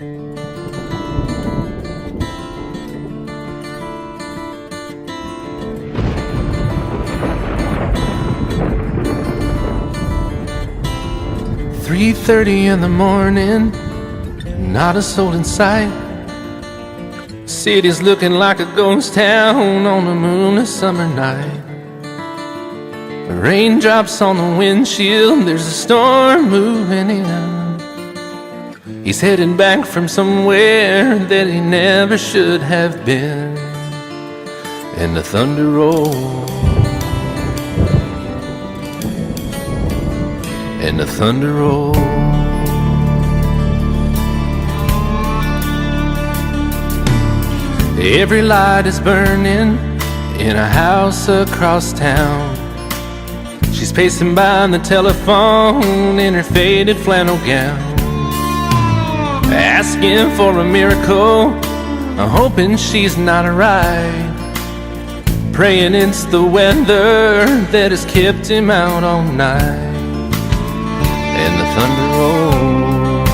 "3:30 in the morning, not a soul in sight. City's looking like a ghost town on a moonless summer night. Raindrops on the windshield, there's a storm moving in. He's heading back from somewhere that he never should have been. And the thunder rolls, and the thunder rolls. Every light is burning in a house across town. She's pacing by the telephone in her faded flannel gown, asking for a miracle, hoping she's not right, praying it's the weather that has kept him out all night. And the thunder rolls,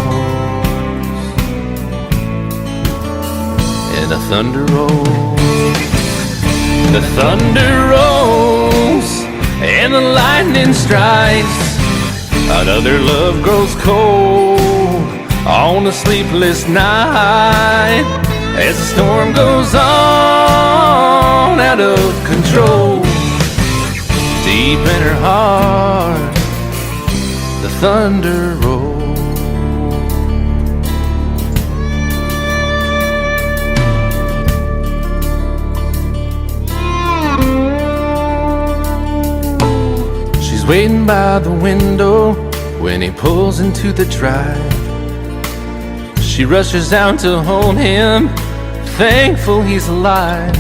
and the thunder rolls. The thunder rolls, and the lightning strikes. Another love grows cold on a sleepless night, as the storm goes on out of control. Deep in her heart, the thunder rolls. She's waiting by the window when he pulls into the drive. She rushes out to hold him, thankful he's alive.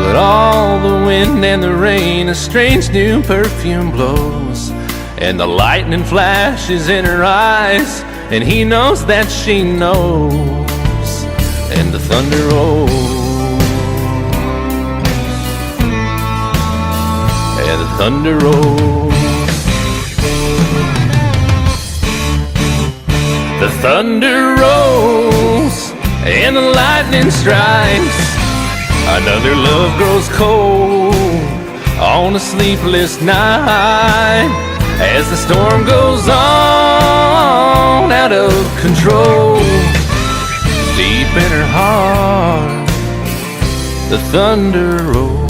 But all the wind and the rain, a strange new perfume blows, and the lightning flashes in her eyes, and he knows that she knows. And the thunder rolls, and the thunder rolls. The thunder rolls, and the lightning strikes. Another love grows cold on a sleepless night, as the storm goes on out of control. Deep in her heart, the thunder rolls.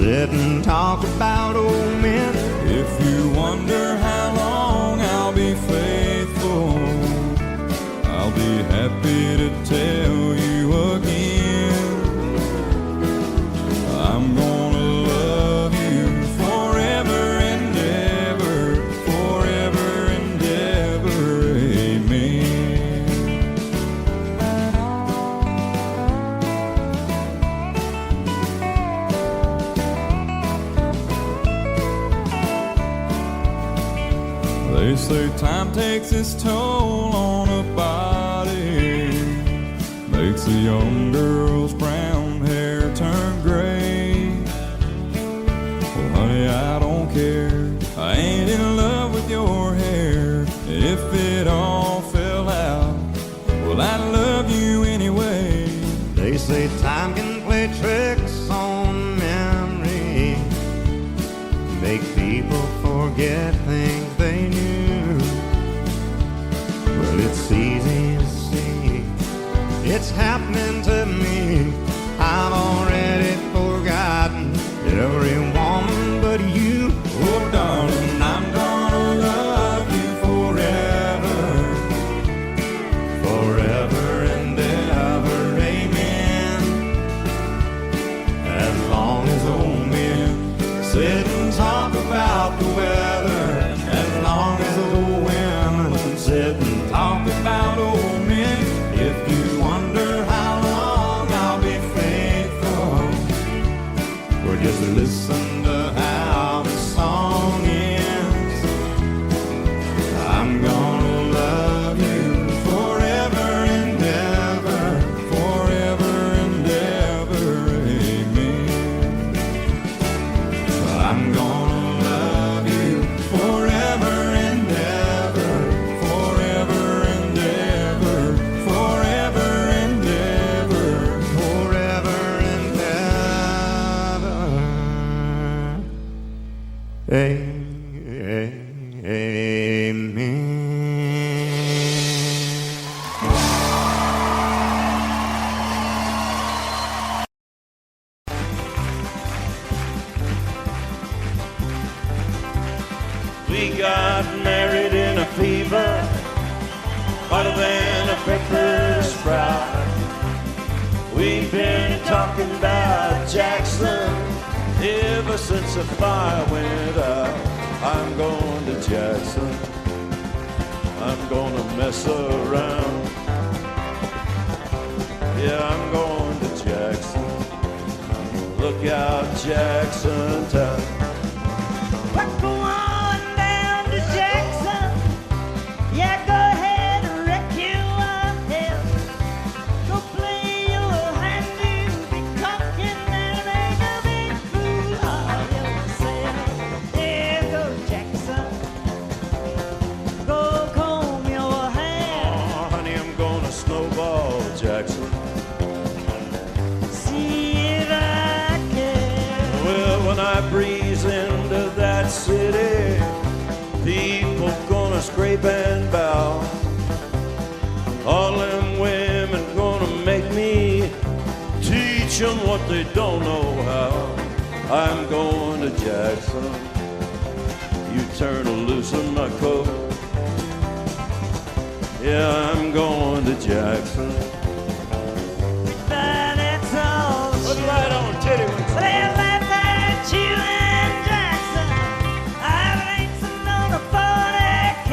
Sit and talk about old men. If you wonder how long I'll be faithful, I'll be happy They say time takes its toll on a body, makes a young girl's brown hair turn gray. Well, honey, I don't care. I ain't in love with your hair. If it all fell out, well, I love you anyway. They say time can play tricks on memory, make people forget things they knew. Well, it's easy to see, it's happening to me. I've already forgotten every woman but you. Oh, darling, I'm gonna love you forever, forever and ever, amen. As long as old men sit and talk about the weather, as long as old women sit and talk about old men. If you wonder how long I'll be faithful, or just listen to how the song ends. I'm gonna love you forever and ever, forever and ever, amen. I'm gonna love you forever and ever, forever and ever, forever and ever, forever and ever, amen. We got married in a fever, hotter than a pepper sprout. We've been talking about Jackson ever since the fire went out. I'm going to Jackson, I'm gonna mess around. Yeah, I'm going to Jackson, look out Jackson town. We're going down to Jackson. Yeah, go ahead and wreck your head. Go play your hand, you be talking and make a big fool of yourself. Yeah, go Jackson. Go comb your hair. Oh, honey, I'm gonna snowball Jackson. See if I can. Well, when I breeze into that city, people gonna scrape and bow. All them women gonna make me teach them what they don't know how. I'm going to Jackson, you turn to loosen my coat. Yeah, I'm going to Jackson. But that's all. Put it right on, titty whips. Well, that's you and Jackson. I've ain't on a 40K.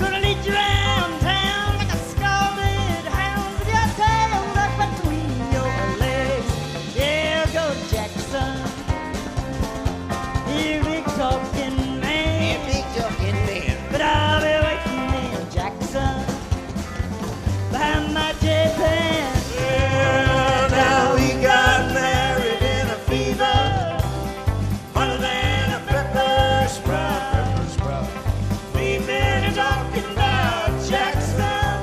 Gonna lead you around town like a scalded hound with your tail up between your legs. Yeah, go Jackson. You big talking man. Big talking man. But I'll be waiting in Jackson behind my J-Pan. Yeah, now we got married in a fever, hotter than a pepper sprout. We've been talking about Jackson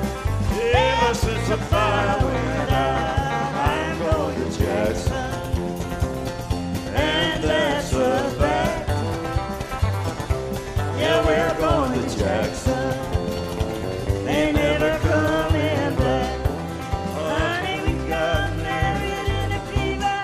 ever since the fire went out. I'm going to Jackson, and that's a fact. Yeah, we're going to Jackson. They never coming back. Honey, we got married in a fever.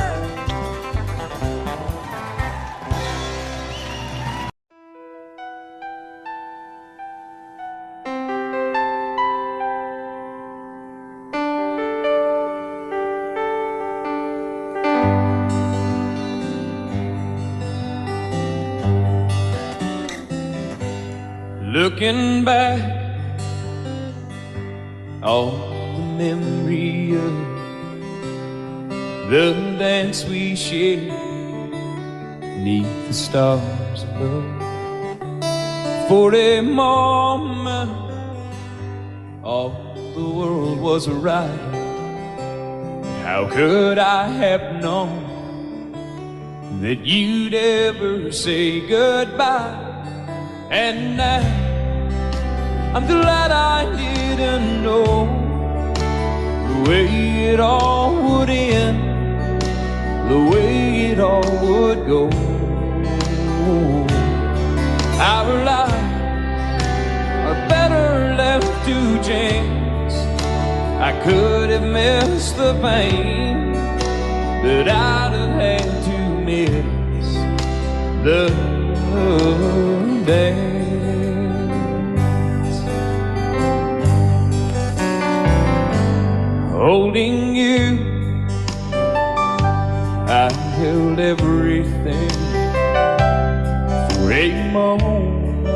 Looking back, all the memory of the dance we shared 'neath the stars above. For a moment, all the world was right. How could I have known that you'd ever say goodbye? And now I'm glad I didn't know the way it all would end, the way it all would go. Our lives are better left to chance. I could have missed the pain, but I'd have had to miss the dance. Holding you, I held everything. For a moment,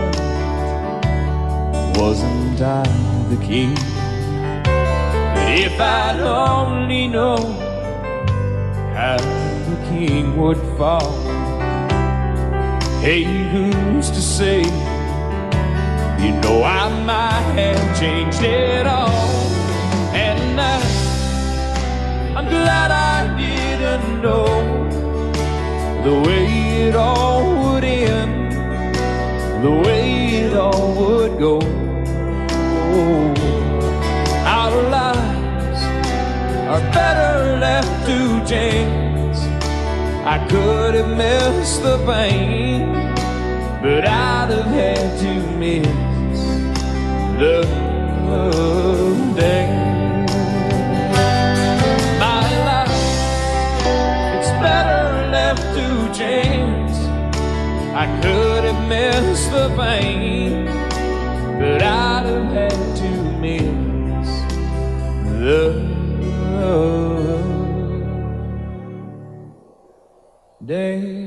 wasn't I the king? But if I'd only known how the king would fall, hey, who's to say? You know I might have changed it all. And I'm glad I didn't know the way it all would end, the way it all would go. Our lives are better left to chance. I could have missed the pain, but I'd have had to miss the day. My life, it's better left to chance. I could have missed the pain, but I'd have had to miss the days.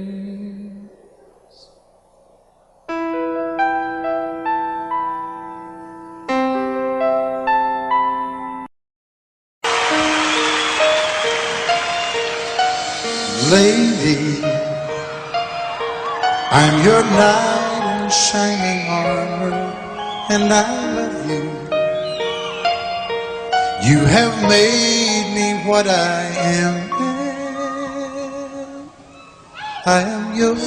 Lady, I'm your knight in shining armor, and I love you. You have made me what I am. I am yours.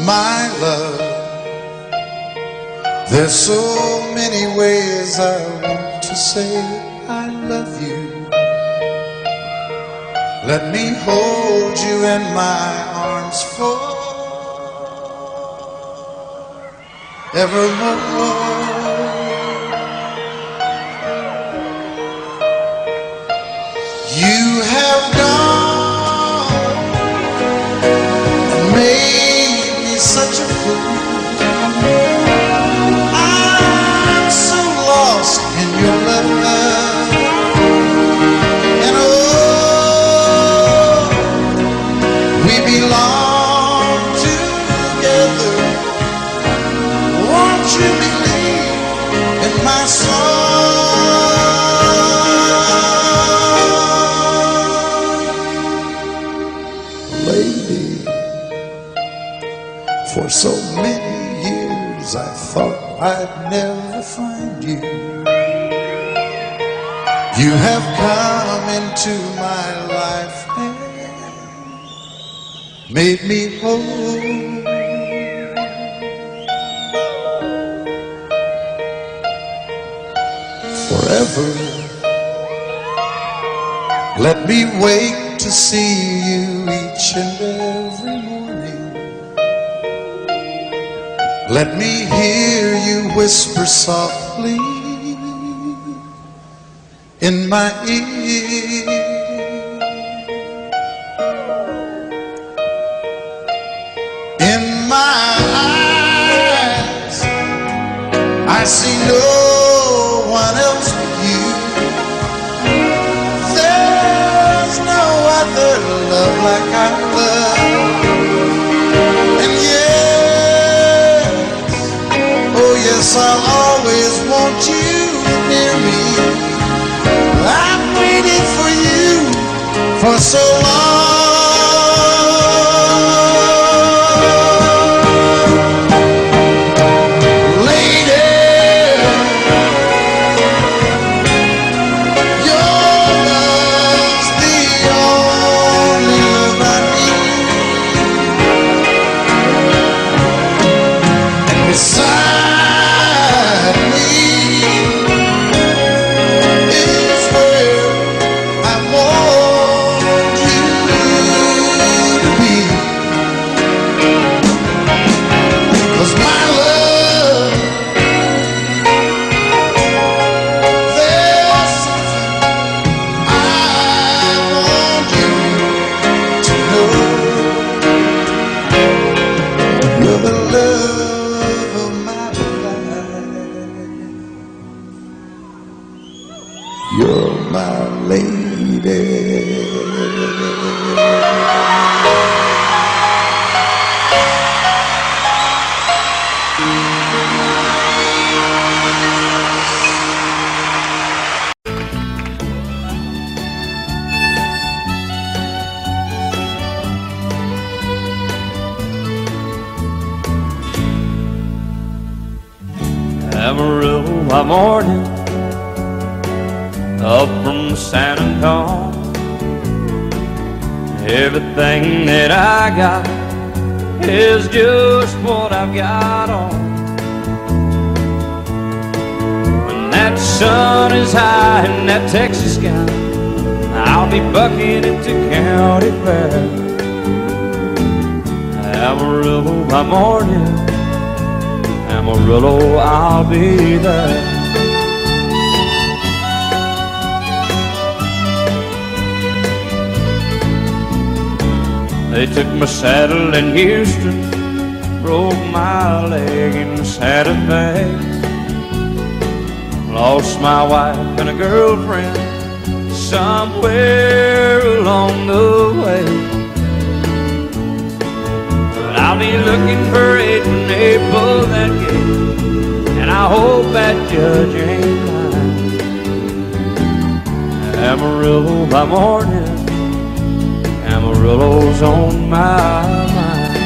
My love, there's so many ways I want to say I love you. Let me hold you in my arms forevermore. You have gone and made me such a fool. I'm so lost in your love, and oh, we belong together. Won't you believe in my song? Lady, for so many years I thought I'd never find you. You have come into my life and made me whole. Forever, let me wake to see you each and every morning. Let me hear you whisper softly in my ear. In my eyes, I see no one else but you. There's no other love like our love. And yes, oh yes, I'll always want you near me. I've waited for you for so long. baby. Amarillo by morning, up from San Antonio. Everything that I got is just what I've got on. When that sun is high in that Texas sky, I'll be bucking into county fair. Amarillo by morning, Amarillo, I'll be there. They took my saddle in Houston, broke my leg in Santa Fe. Lost my wife and a girlfriend somewhere along the way. But I'll be looking for it when they pull that gate, and I hope that judge ain't lying. Amarillo by morning, Amarillo's on my mind.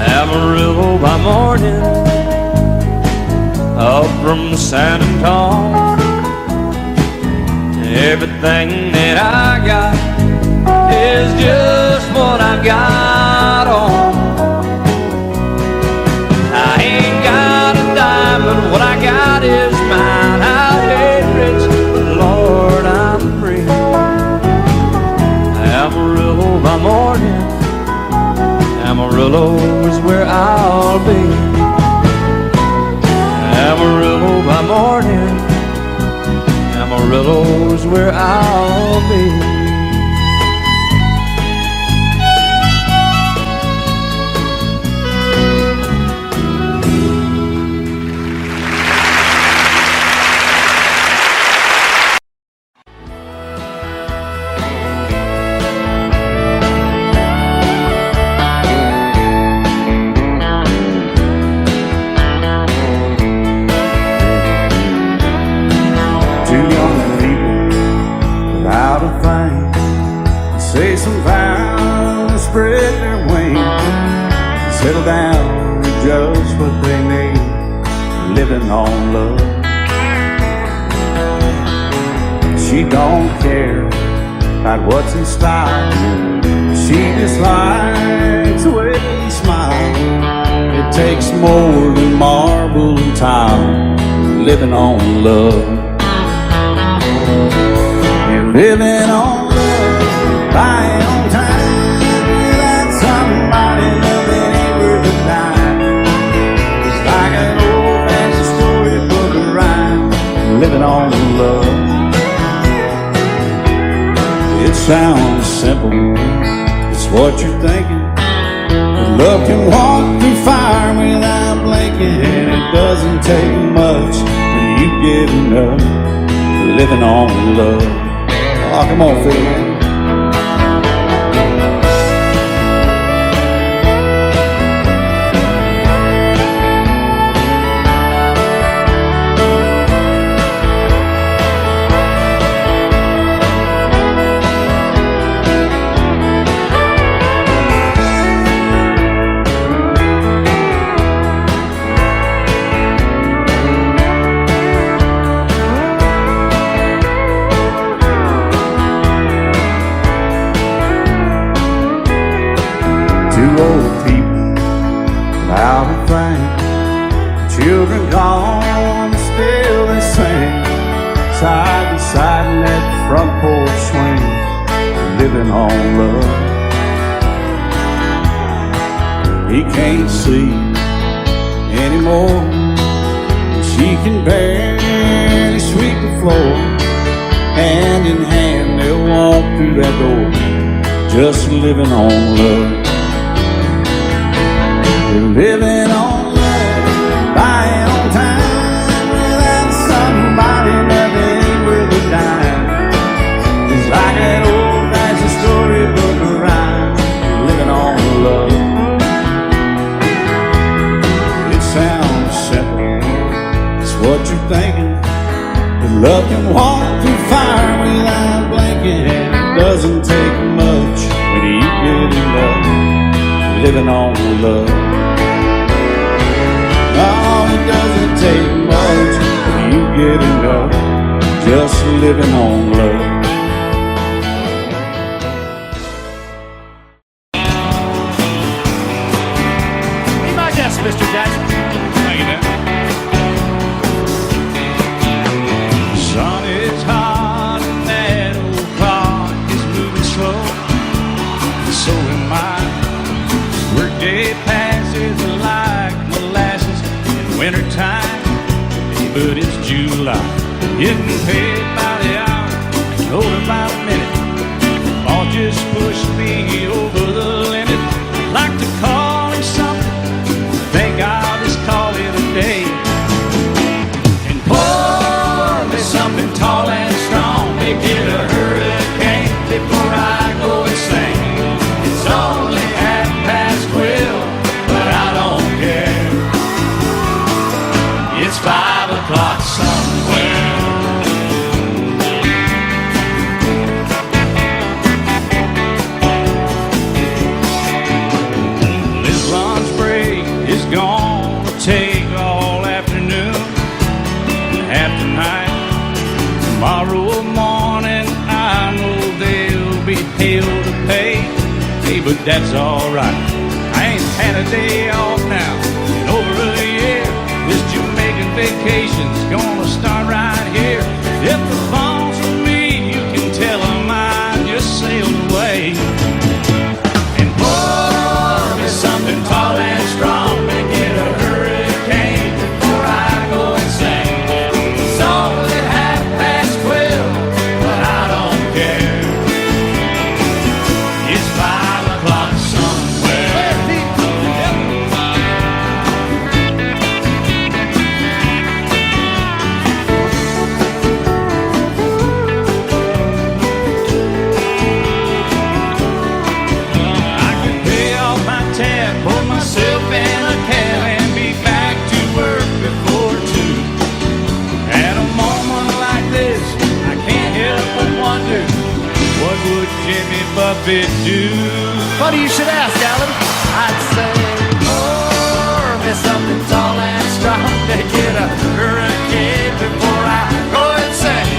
Amarillo by morning, up from San Antonio. Everything that I got is just what I've got on. I ain't got a dime, but what I got is mine. I ain't rich, but Lord, I'm free. Amarillo by morning, Amarillo is where I'll be. Amarillo by morning, Amarillo is where I'll be. Say some vows, spread their wings, settle down to just what they need, living on love. She don't care about what's in style, she just likes the way you smile. It takes more than marble and tile, living on love. You're living on buying on time without somebody loving ain't worth a dime. It's like an old-fashioned storybook of rhyme, living on love. It sounds simple, it's what you're thinking. But love can walk through fire without blinking, and it doesn't take much when you get enough, living on love. Oh, come on, Phil, man. Two old people without a thing, children gone, still they sing, side by side in that front porch swing, living on love. He can't see anymore, she can barely sweep the floor. Hand in hand they'll walk through that door, just living on love. Living on love. what you're thinking. But love can walk through fire without blinking. And it doesn't take much when you get in love, living on love. Oh, it doesn't take much when you get in love, just living on love. Be my guest, Mr. Jackson. Thank you, Dan. Sun is hot and that old clock is moving slow. So am I. Workday passes like molasses in wintertime, but it's July. Getting paid by the hour, older by the minute. All just pushed me over the limit. I'd like to call him something, think I'll just call it a day. And pour me something tall and strong, make it a hurricane before I go insane. It's only 12:30, but I don't care. It's 5 o'clock somewhere. This lunch break is gonna take all afternoon and half the night. Tomorrow morning I know they'll be hell to pay. Hey, but that's alright. I ain't had a day off now in over a year. This Jamaican vacation's gonna start right here. If the phone's for me, you can tell them I just sailed away. And pour me something tall and strong, make it a hurricane before I go insane. It's only 12:30, but I don't care. It's 5 o'clock somewhere. I could pay off my tab, pour myself in a cab, and be back to work before 2. At a moment like this, I can't help but wonder, what would Jimmy Buffett do? Funny you should ask, Alan. I'd say, pour me something tall and strong, make it a hurricane before I go insane.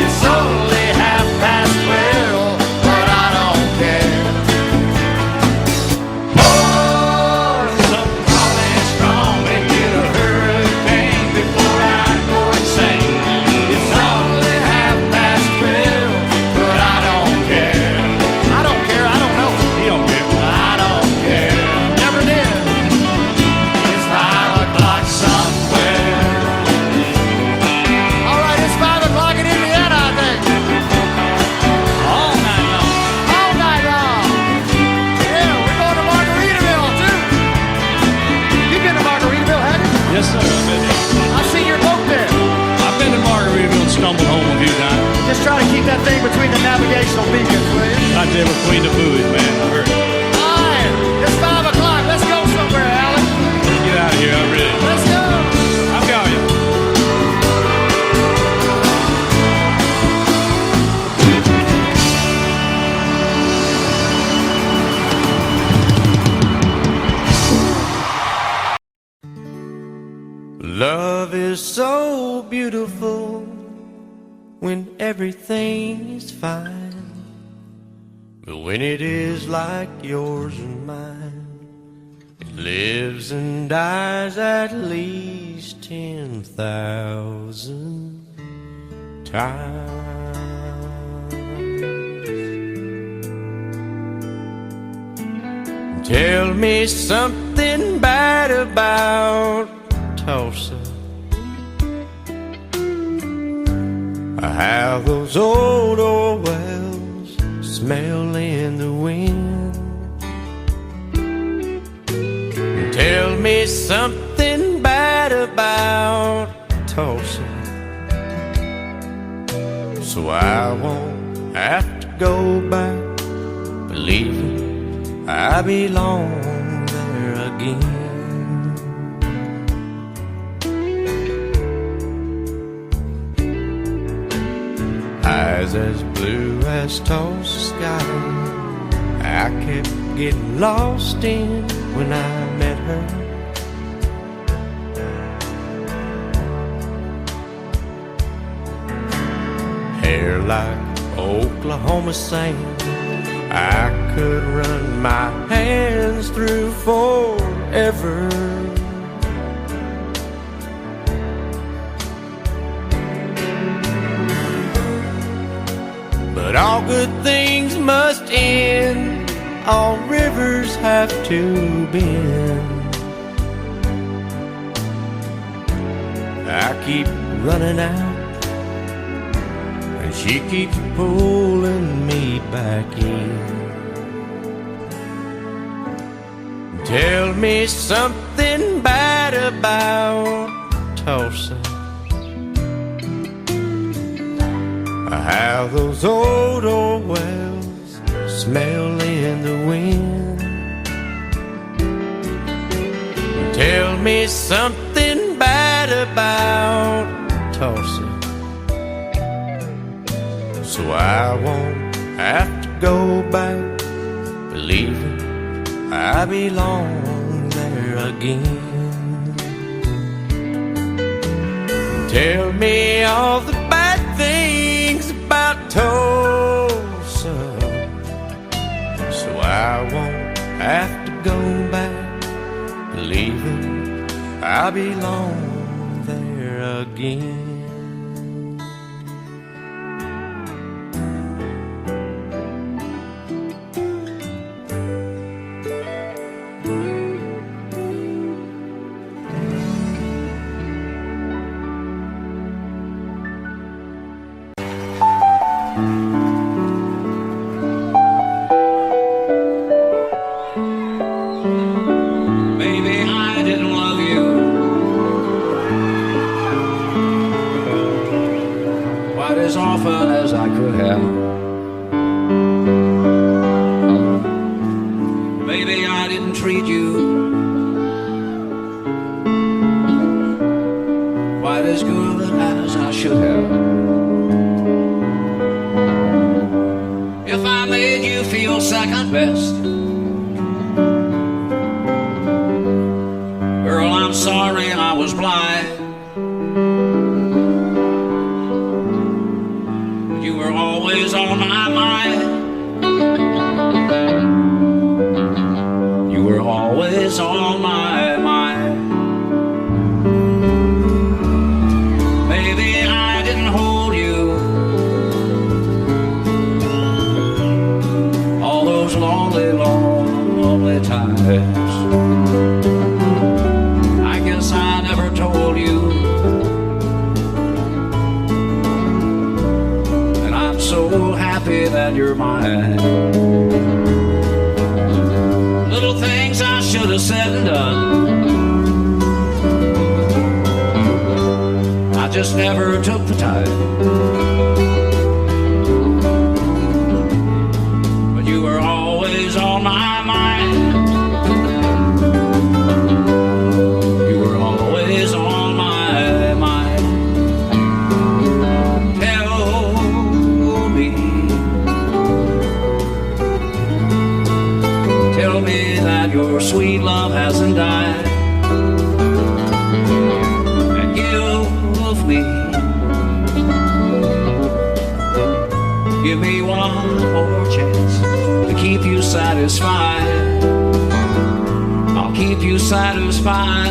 It's only 12:30, but I don't care. Pour something tall and strong, make it a hurricane before I go insane. It's only 12:30, but I don't care. I don't care, I don't know. He don't care. I don't care. Never did. It's 5 o'clock somewhere. All right, it's 5 o'clock in Indiana, I think. All night long. All night long. Yeah, we're going to Margaritaville, too. You've been to Margaritaville, haven't you? Yes, sir. I've been there. I've seen your boat there. I've been to Margaritaville and stumbled home a few times. Just try to keep that thing between the navigational beacons, will you? Right there between the buoys, man. I heard. All right, it's 5 o'clock. Let's go somewhere, Alan. Let's get out of here. I'm ready. Let's go. I'm going. Love is so beautiful when everything is fine, but when it is like yours and mine, it lives and dies at least 10,000 times. Tell me something bad about Tulsa, how those old oil wells smell in the wind. Tell me something bad about Tulsa, so I won't have to go back believing I belong there again. eyes as blue as Tulsa sky. I kept getting lost in when I met her. Hair like Oklahoma sand, I could run my hands through forever. But all good things must end, all rivers have to bend. I keep running out, and she keeps pulling me back in. Tell me something bad about Tulsa, how those old wells smell in the wind. Tell me something bad about Tulsa, so I won't have to go back believing I belong there again. Tell me all the bad things about Tulsa, so I won't have to go back believing I belong there again. As often as I could have. Maybe I didn't treat you quite as good as I should have. If I made you feel second best, girl, I'm sorry I was blind. You were always on my mind. You were always on my mind. Maybe I didn't hold you all those lonely, lonely times. I guess I never told you. So happy that you're mine. Little things I should have said and done, I just never took the time. But you were always on my mind. You were always on my mind. Tell me that your sweet love hasn't died, and give me one more chance to keep you satisfied. I'll keep you satisfied.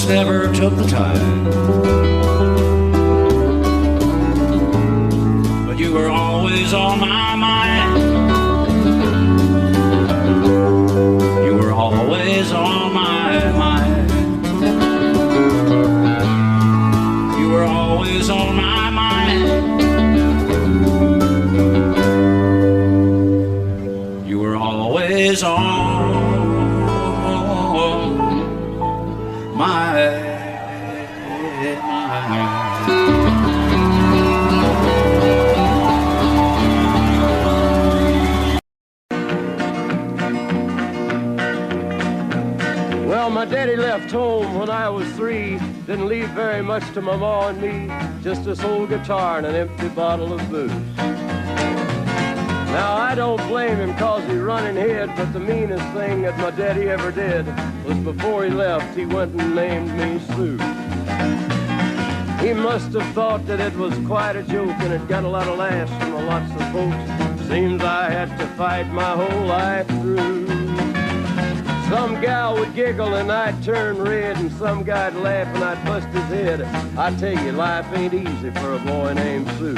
Never took the time. is all my. Well, my daddy left home when I was 3. Didn't leave very much to my ma and me. Just this old guitar and an empty bottle of booze. Now, I don't blame him 'cause he run and hid, but the meanest thing that my daddy ever did was before he left, he went and named me Sue. He must have thought that it was quite a joke, and it got a lot of laughs from lots of folks. Seems I had to fight my whole life through. Some gal would giggle and I'd turn red, and some guy'd laugh and I'd bust his head. I tell you, life ain't easy for a boy named Sue.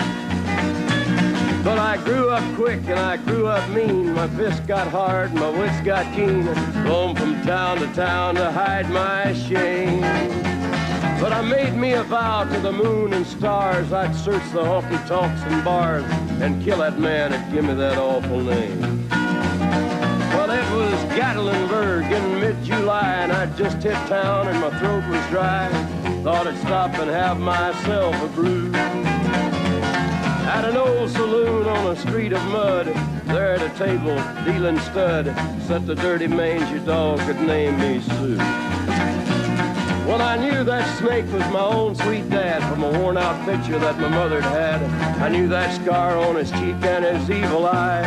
But I grew up quick and I grew up mean. My fists got hard and my wits got keen. Roamed from town to hide my shame. But I made me a vow to the moon and stars, I'd search the honky-tonks and bars and kill that man that give me that awful name. Well, it was Gatlinburg in mid-July, and I'd just hit town and my throat was dry. Thought I'd stop and have myself a brew. At an old saloon on a street of mud, there at a table, dealing stud, sat the dirty mangy dog that named me Sue. Well, I knew that snake was my own sweet dad from a worn-out picture that my mother'd had. I knew that scar on his cheek and his evil eye.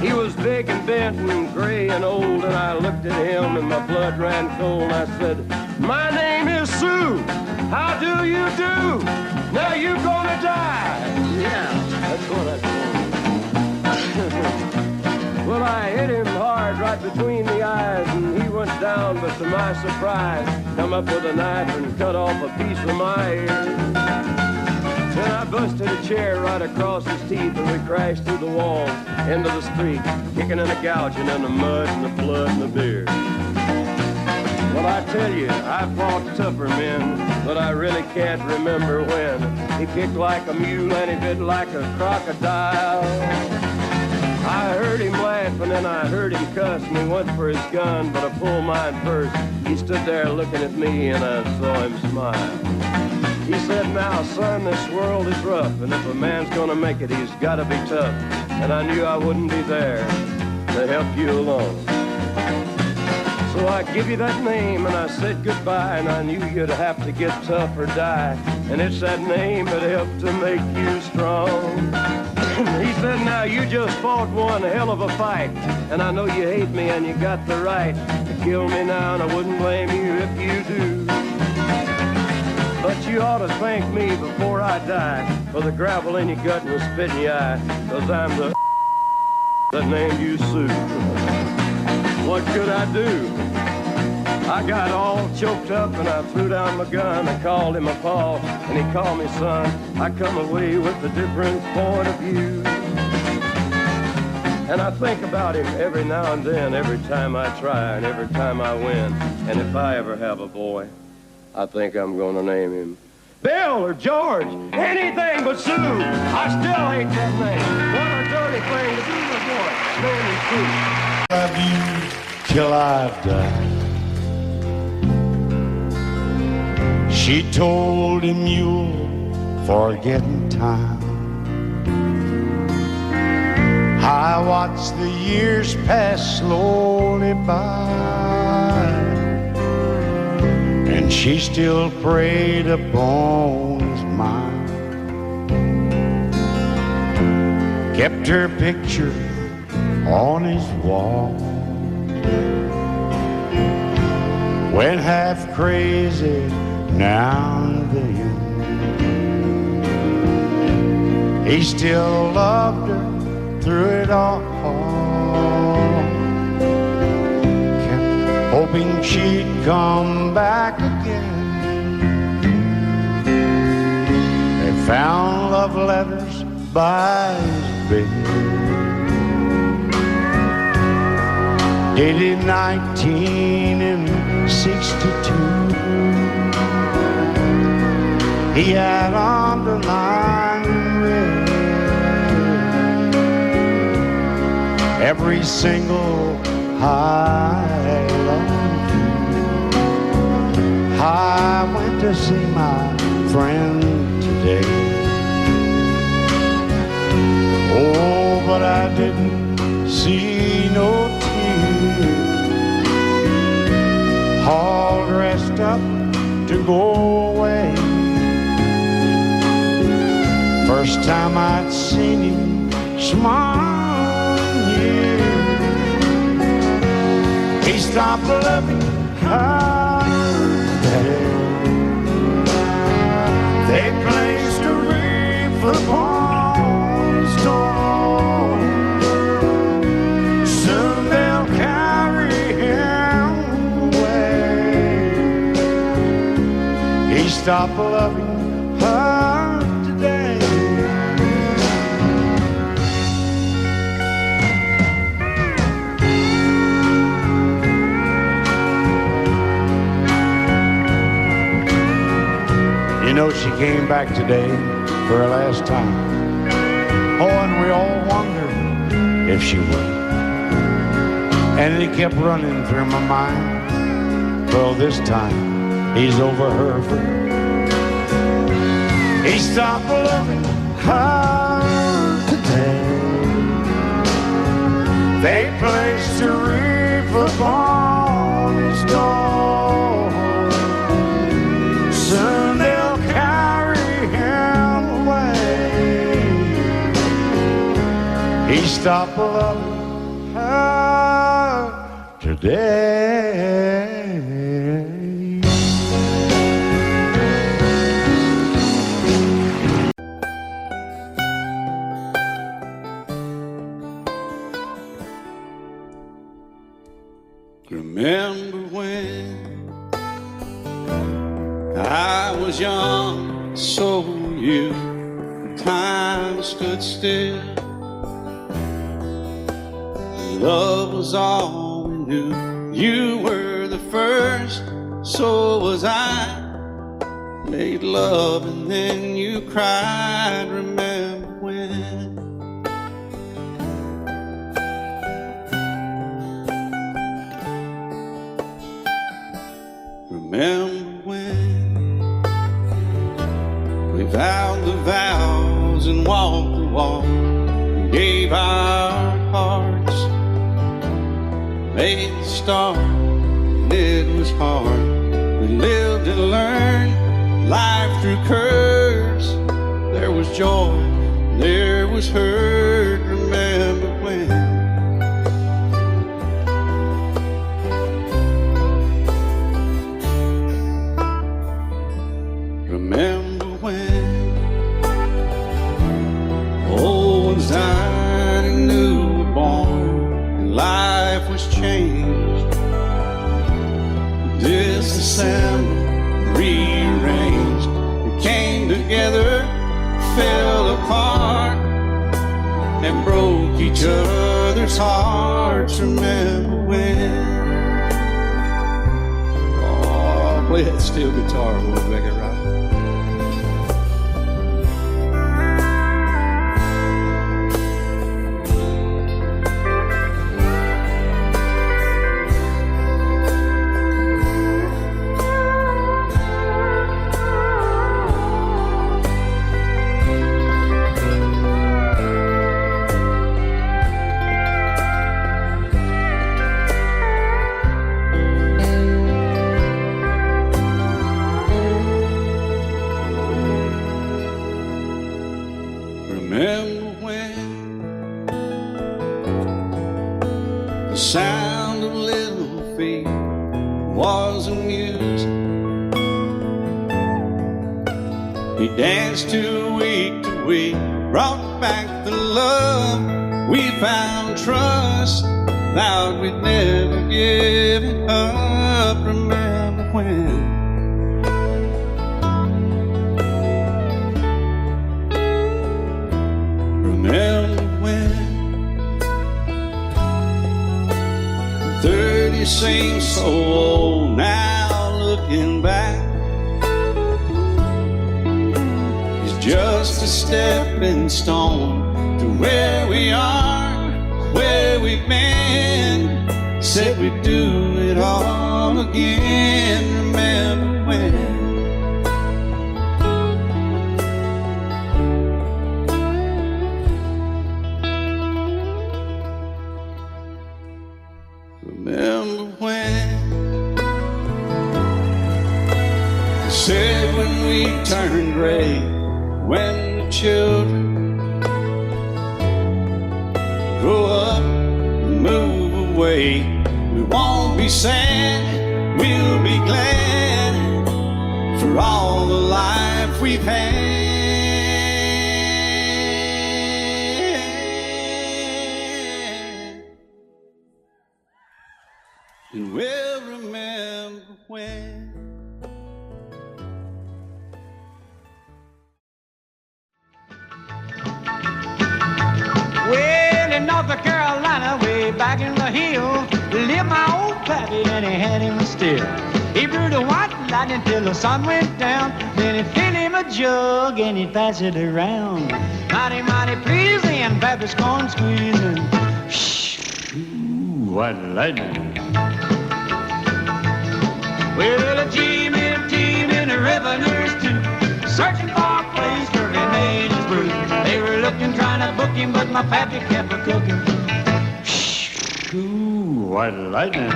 He was big and bent and gray and old, and I looked at him and my blood ran cold. And I said, "My name is Sue. How do you do? Now you're gonna die." Yeah, that's what I told him. Well, I hit him hard right between the eyes, and he went down, but to my surprise, come up with a knife and cut off a piece of my ear. Then I busted a chair right across his teeth, and we crashed through the walls into the street, kicking and a gouging in the mud and the blood and the beer. Well, I tell you, I fought tougher men, but I really can't remember when. He kicked like a mule and he bit like a crocodile. I heard him laugh and then I heard him cuss, and he went for his gun, but I pulled mine first. He stood there looking at me and I saw him smile. He said, "Now, son, this world is rough, and if a man's gonna make it, he's gotta be tough." And I knew I wouldn't be there to help you along. So I give you that name and I said goodbye, and I knew you'd have to get tough or die. And it's that name that helped to make you strong. He said, "Now you just fought one hell of a fight, and I know you hate me and you got the right to kill me now, and I wouldn't blame you if you do. But you ought to thank me before I die for the gravel in your gut and the spit in your eye, 'cause I'm the that named you Sue." What could I do? I got all choked up and I threw down my gun. I called him a paw and he called me son. I come away with a different point of view. And I think about him every now and then, every time I try and every time I win. And if I ever have a boy, I think I'm gonna name him Bill or George, anything but Sue. I still hate that name. What a dirty thing to do to a boy. Name him Sue. Love you till I've died. She told him you'll forget in time. I watched the years pass slowly by, and she still preyed upon his mind. Kept her picture on his wall. Went half crazy now and then. He still loved her through it all. Kept hoping she'd come back again. They found love letters by his bed, dated 1962. He had underlined red, every single I love you. I went to see my friend today. Oh, but I didn't see no tears, all dressed up to go away. First time I'd seen him smile in years. He stopped loving her today. They placed a wreath upon his door. Soon they'll carry him away. He stopped loving her today. You know, she came back today for her last time. Oh, and we all wondered if she would. And it kept running through my mind. Well, this time he's over her for good. He stopped loving her today. They placed a wreath upon his door. Soon they'll carry him away. He stopped loving her today. Remember when I was young, so were you. Time stood still. Love was all we knew. You were the first, so was I. Made love and then you cried. Remember when? Remember when we vowed the vows and walked the walk and gave our hearts, made the start, and it was hard. We lived and learned life through curves. There was joy, there was hurt. Remember when? Remember when old ones died and new were born, and life was changed, disassembled, rearranged. We came together, fell apart, and broke each other's hearts. Remember when? Oh, play that steel guitar, we'll make it right. Remember when the sound of little feet was amusing? We danced to week, brought back the love. We found trust, vowed we'd never give it up. Remember when? Remember when 30 seems so old now, looking back. It's just a stepping stone to where we are, where way we've been. Said we'd do it all again. Remember when? Remember when? Said when we turned gray, when the children grow up and move away, we won't be sad, we'll be glad for all the life we've had. And we'll remember when. Well, in North Carolina, way back in the hills, lived my old pappy and he had him still. He brewed a white lightning till the sun went down. Then he filled him a jug and he'd pass it around. Mighty, mighty pleasing, pappy's corn squeezing. Ooh, white lightning. Well, a team in the revenues too, searching for a place where he made his brew. They were looking, trying to book him, but my pappy kept a cooking. Ooh, white lightning.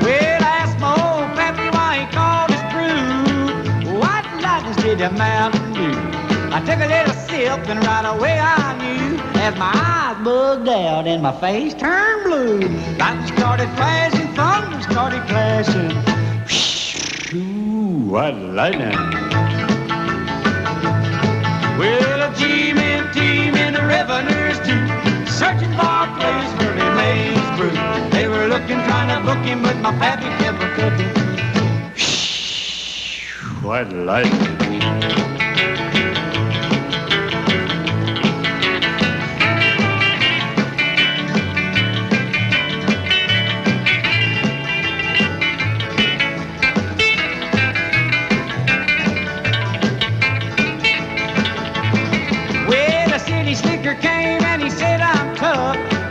Well, I asked my old pappy why he called his brew white lightning did the Mountain Dew. I took a little sip and right away I knew, as my eyes bugged out and my face turned blue. Lightning started flashing, thunder started clashing. Ooh, white lightning. Well, a team in the revenues too, searching for a place where he made his brew. They were looking, trying to book him, but my pappy kept a cooking. White lightning.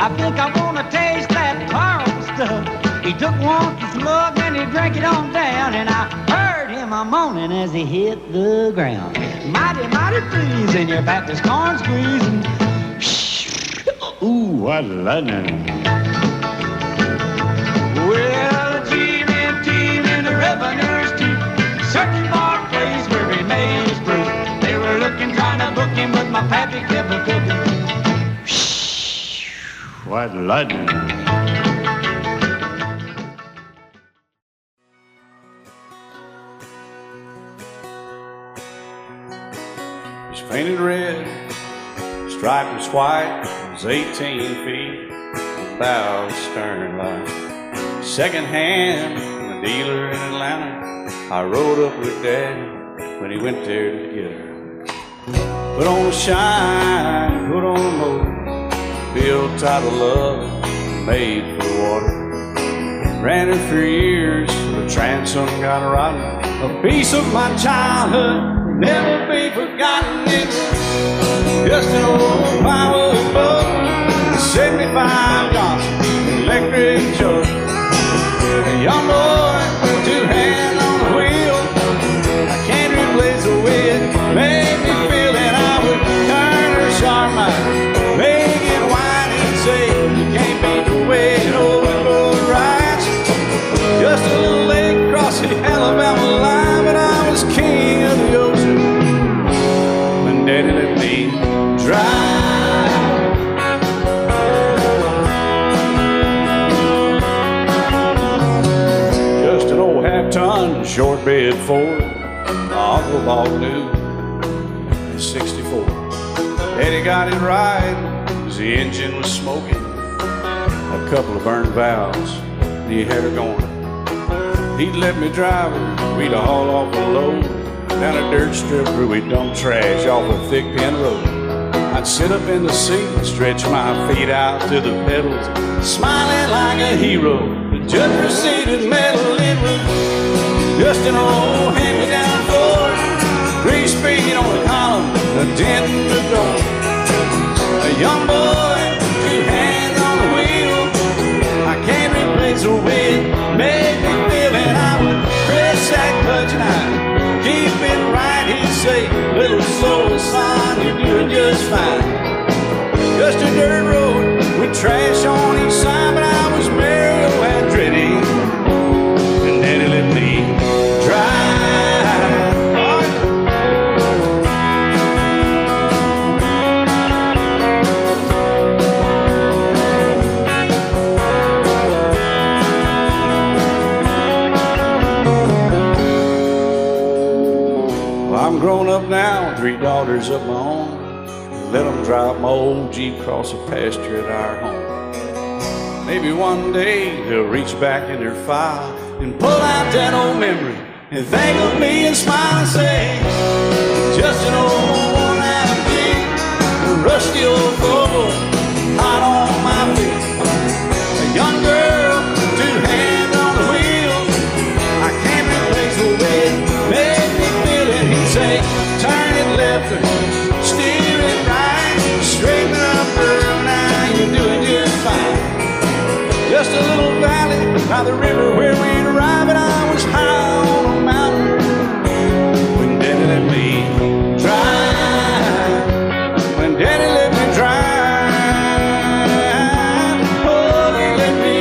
I think I wanna taste that Carl stuff. He took one slug and he drank it on down, and I heard him a moaning as he hit the ground. Mighty, mighty pleasing, your Baptist corn squeezing. Ooh, what lightning. Well, a team in the revenues too, searching for a place where he made his brew. They were looking, trying to book him, but my pappy kept a cooking. White lightning. It's painted red, striped was white, it was 18 feet, about the stern line. Second hand from a dealer in Atlanta, I rode up with Daddy when he went there to get her. Put on the shine, put on the motor, built tight of love, made for the water. Ran her for years, the transom got rotten. A piece of my childhood will never be forgotten. It's just an old firewood boat, 75 Johnson electric jug. A young boy with two hands on the wheel, I can't replace the way it made me feel. And I would turn her sharp mind, make it wide and say, you can't beat the way an old boat rides. Just a little lake across the Alabama line, but I was king of the ocean when Daddy let me drive. Just an old half-ton short bed Ford, my uncle bought new in '64. Daddy got it right, cause the engine was smoking, a couple of burned valves, and he had her going. He'd let me drive her, we'd haul off a load down a dirt strip where we'd dump trash off a thick pin road. I'd sit up in the seat and stretch my feet out to the pedals, smiling like a hero. The judge proceeded metal, it was just an old hand-me-down Ford, 3-speed on the column, a dent in the door. young boy, two hands on the wheel. I can't replace the way it made me feel. And I would press that clutch and I'd keep it right. He'd say, little slow, son, you're doing just fine. Just a dirt road with trash on each side, but I was Mario Andretti, and Daddy let me drive. Well, I'm grown up now, 3 daughters of my own. Let them drive my old Jeep across the pasture at our home. Maybe one day they'll reach back in their file and pull out that old memory and think of me and smile and say, just an old worn-out Jeep, a rusty old Volvo, hot on my feet. A young girl, 2 hands on the wheel. I can't replace the way it made me feel. And he'd say, turn it left or steer it right, straighten up, girl, now you're doing just fine. Just a little valley by the river where we'd arrive, and I was high on a mountain when Daddy let me drive. When Daddy let me drive, oh, he let me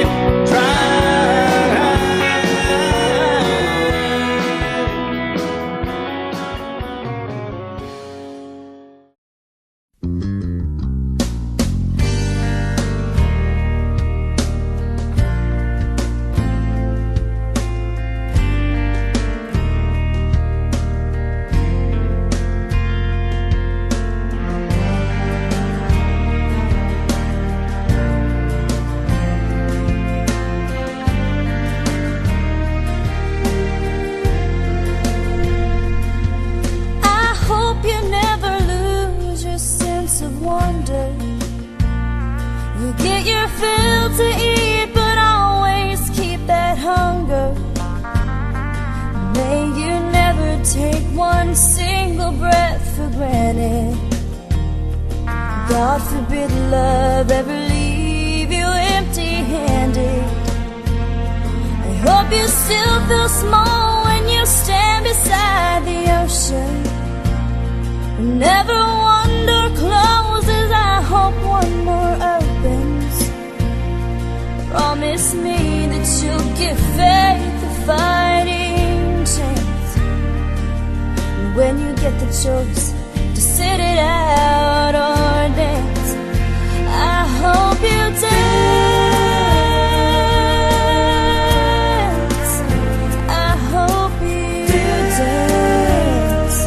God forbid love ever leave you empty-handed. I hope you still feel small when you stand beside the ocean. Never one door closes, I hope one more opens. Promise me that you'll give faith a fighting chance. And when you get the choice to sit it out or dance, I hope you dance. I hope you dance.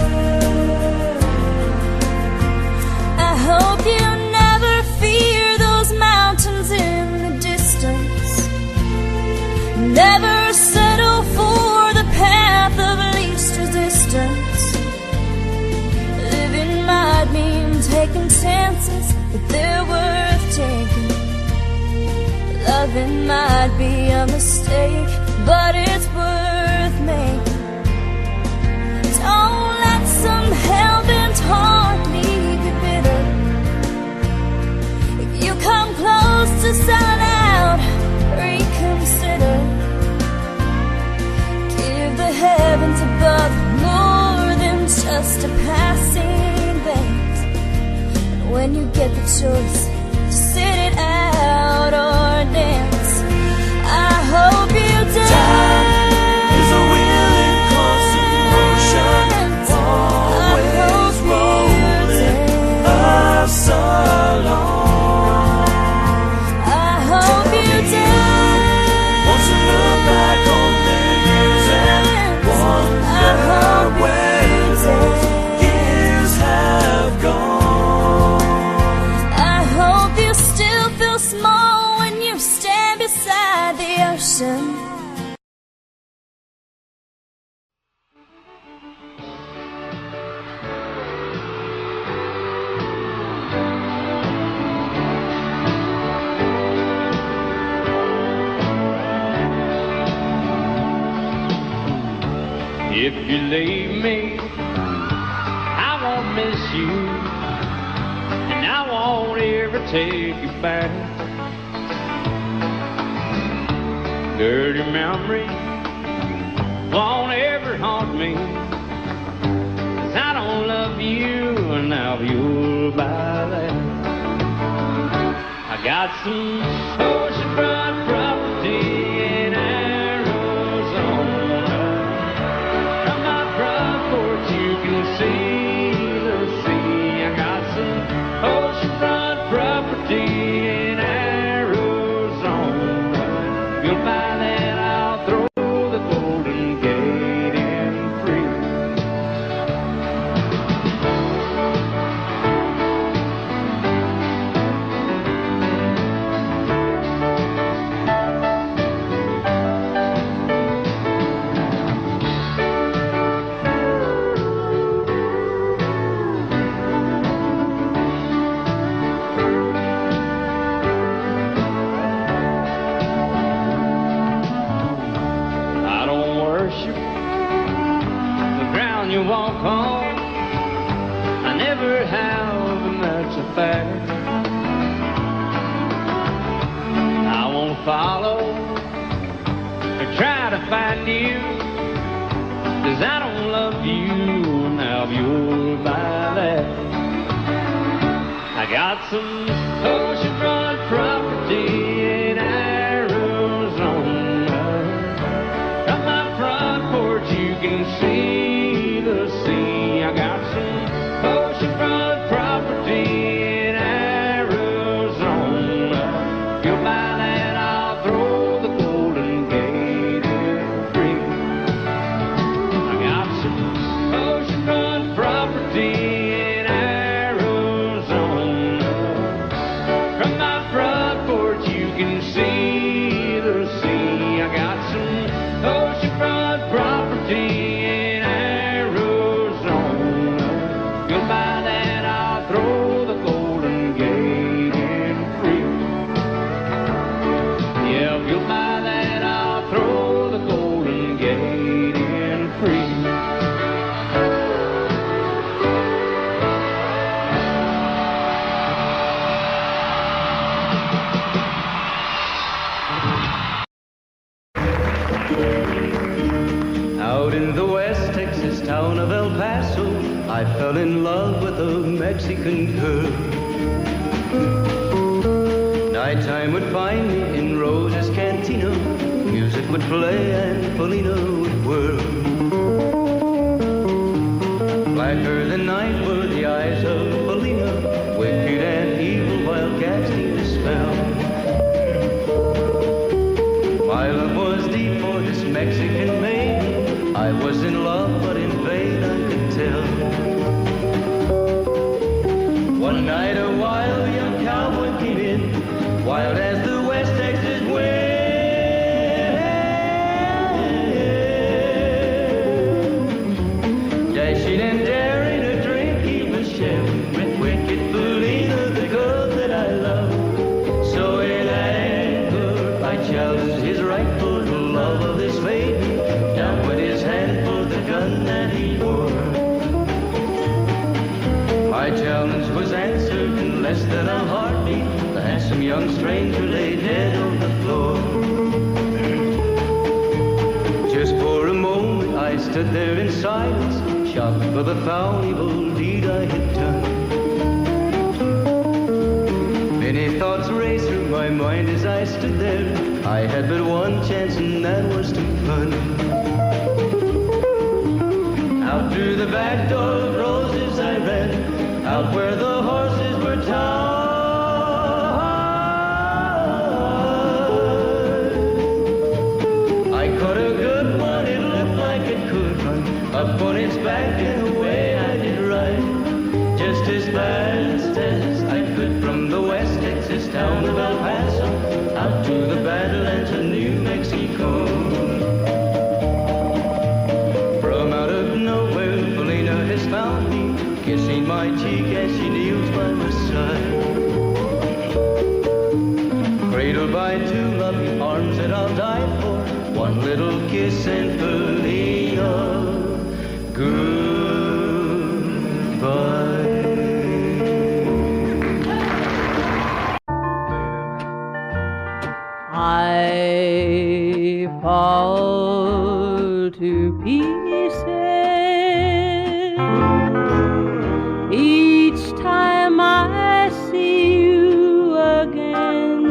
I hope you never fear those mountains in the distance. Never settle for the path of least resistance. Living might mean taking chances, but they're worth taking. Loving might be a mistake, but it's worth making. Don't let some hell-bent heart leave you bitter. If you come close to selling out, reconsider. Give the heavens above more than just a passing glance. And when you get the choice to sit it out or dance, I hope you dance. Time is a willing constant motion, always rolling us along. I hope you dance. Once you look back on the years and wonder where those years have gone. I hope you still feel small when you stand beside the ocean. If you leave me, I won't miss you, and I won't ever take you back. Dirty memory won't ever haunt me, 'cause I don't love you, and now you'll buy that. I got some oceanfront property in Arizona. From my front porch you can see the sea. I got some oceanfront property in Arizona. You'll find that I'll throw the Golden Gate in free. I don't worship the ground you walk on. I never have, and that's a fact. I won't follow or try to find you, 'cause I don't love you, now you'll buy that. I got some oceanfront property in Arizona. From my front porch you can see the sea. I got some oceanfront property in Arizona. You'll buy that, I'll throw the Golden Gate in free. I got some oceanfront property in Arizona. From my front porch you can see the sea. I got some oceanfront property in Arizona. You'll buy that, I'll throw the Golden Gate in free. Yeah, if you'll buy that, I'll throw the Golden Gate in free. Out in the West Texas town of El Paso, I fell in love with a Mexican girl. Nighttime would find me in Rose's Cantina. Music would play and Felina would whirl. Blacker than night were the eyes of Felina, wicked and evil while casting a spell. My love was deep for this Mexican maiden. I was in love, but in vain I could tell. One night a wild young cowboy came in, wild as the West Texas wind. Dashing and daring a drink he was sharing with wicked Felina, the girl that I love. So in anger I challenged his rightful love of this maiden. Down went his hand for the gun that he wore. My challenge was answered in less than a heartbeat. The handsome young stranger lay dead on the floor. Just for a moment I stood there in silence, shocked for the foul evil deed I had done. Many thoughts raced through my mind as I stood there. I had but one chance and that was to run. Out through the back door of Roses I ran, out where the horses were tied. I caught a good one, it looked like it could run, up on its back and away I did ride. Just as fast as I could from the West Texas town of El Paso, out to the Badlands of New Mexico. From out of nowhere, Felina has found me, kissing my cheek as she kneels by my side. Cradled by two loving arms that I'll die for, one little kiss and Felina, goodbye. pieces. Each time I see you again,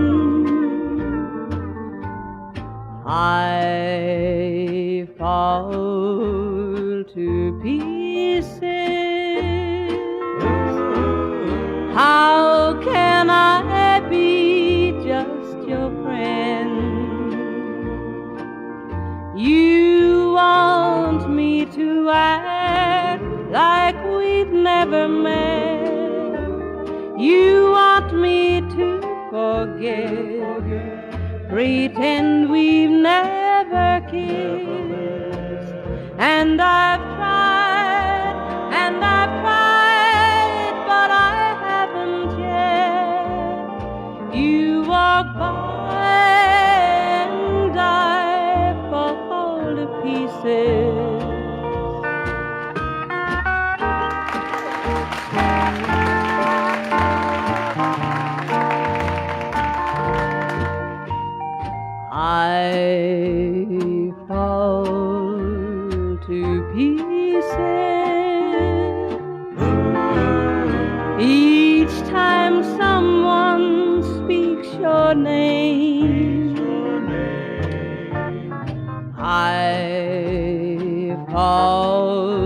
I fall to pieces. How can I be just your friend? You want me to act like we've never met. You want me to forget, pretend we've never kissed. And I've tried, but I haven't yet. You walk by and I fall to pieces. I fall to pieces each time someone speaks your name. I fall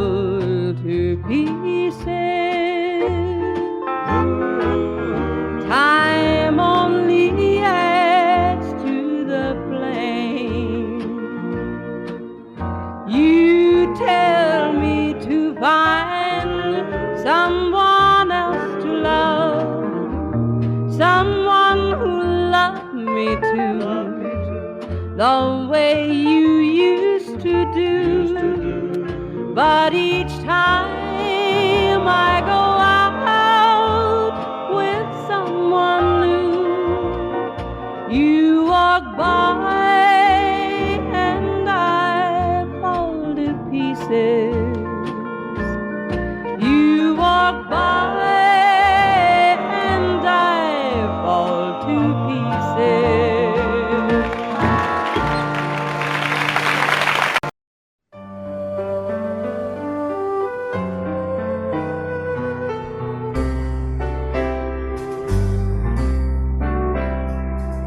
to pieces. Time only adds to the flame. You tell me to find someone else to love, someone who loved me too, the way you used to do. But each time I go out with someone new, you walk by and I fall to pieces. You walk by and I fall to pieces.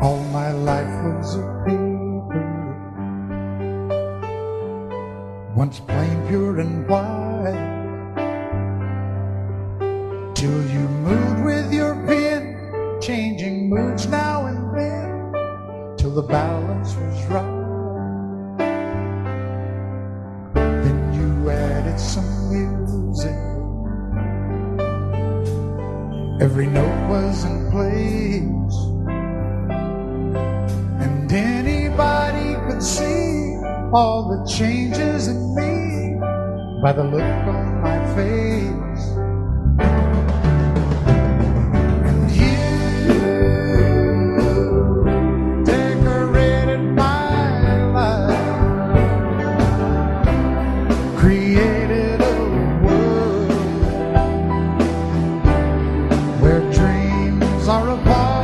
All my life was a paper, once plain, pure and white, till you moved with your pen, changing moods now and then, till the balance was right. Then you added some music, every note was in place, and anybody could see all the changes in me by the look on my face. And you decorated my life, created a world where dreams are a part.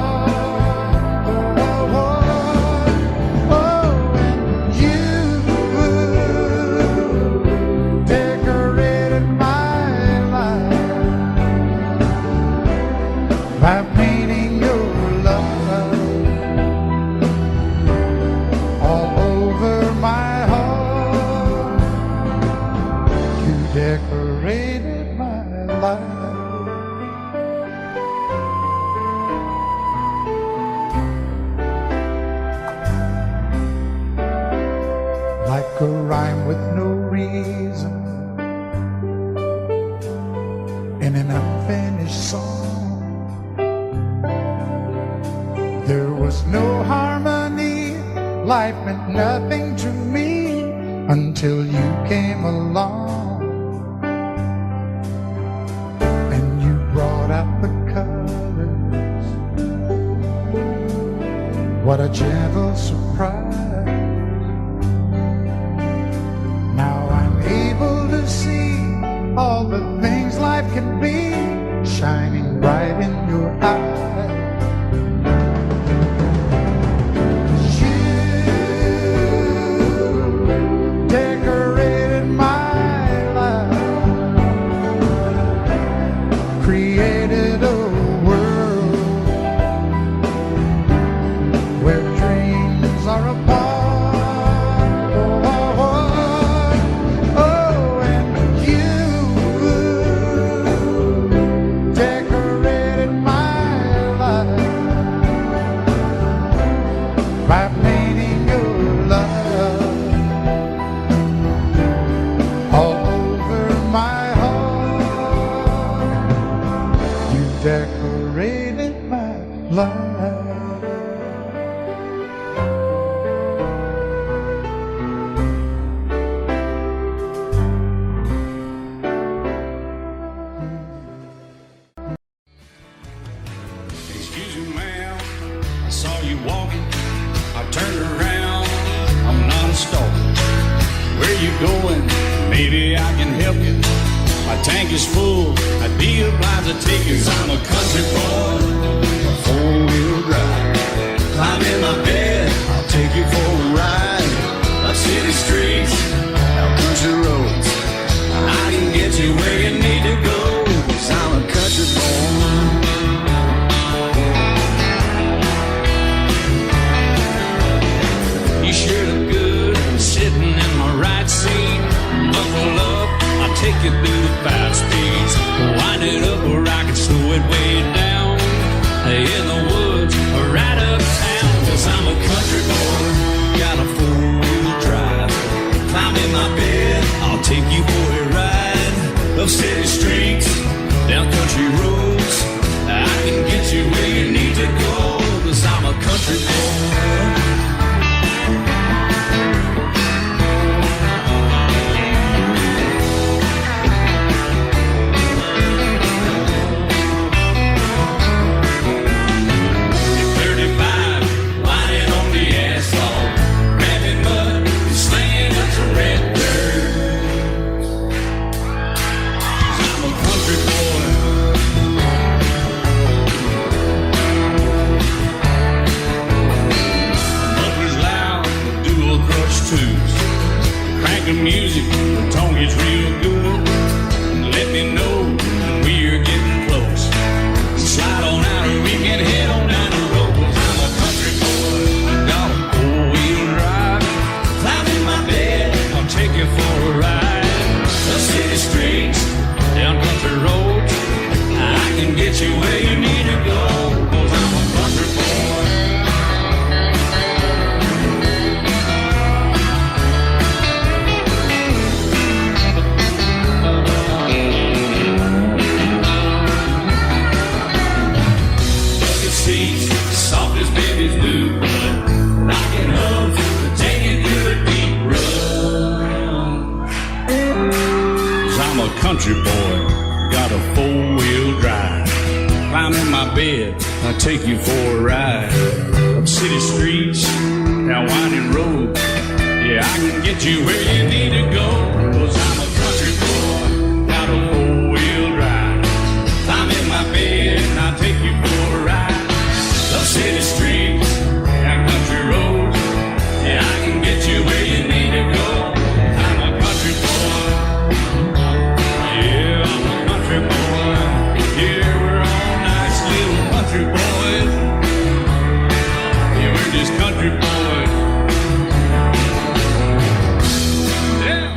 By painting your love all over my heart, you decorated my life. Like a rhyme with no reason in an unfinished song, there was no harmony, life meant nothing to me until you came along. And you brought out the colors, what a gentle surprise. Now I'm able to see all the things life can be, shining bright in your eyes. Decorate going, maybe I can help you. My tank is full, I'd be obliged to take you. 'Cause I'm a country boy, a four-wheel drive. Climb in my bed, I'll take you for a ride. Up city streets, out country roads, I can get you where you need to go. 'Cause I'm a country boy. You sure look good sitting in my right seat. Buckle up, I'll take you through the 5 speeds. Wind it up where I can slow it way down. In the woods or right uptown. 'Cause I'm a country boy, got a 4-wheel drive. Climb in my bed, I'll take you for a ride. Up city streets, down country roads, I can get you where you need to go. 'Cause I'm a country boy. Crank the music, the tone gets real good. Let me know when we're getting close. Slide on out and we can head on down the road. 'Cause I'm a country boy, got a 4-wheel drive. Climb in my bed, I'll take you for a ride. The city streets, down country roads, I can get you where you need to go. 'Cause I'm a country boy. Soft as babies do, but knocking up to take you through a deep run. 'Cause I'm a country boy, got a 4-wheel drive. Climb in my bed, I'll take you for a ride. Up city streets, down winding roads, yeah, I can get you where you need to go. 'Cause I'm a country boy, got a 4-wheel drive. Climb in my bed, and I'll take you for a ride. Up city streets, down country roads, yeah, I can get you where you need to go. I'm a country boy, yeah, I'm a country boy. Yeah, we're all nice little country boys. Yeah, we're just country boys. Yeah.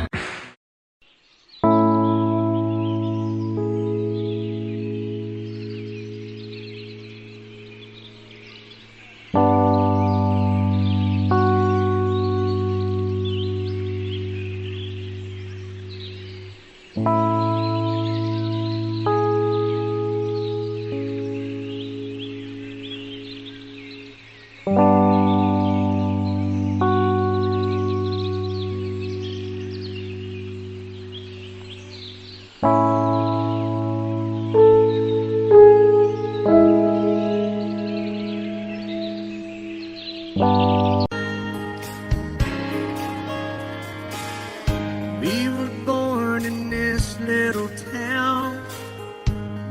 We were born in this little town.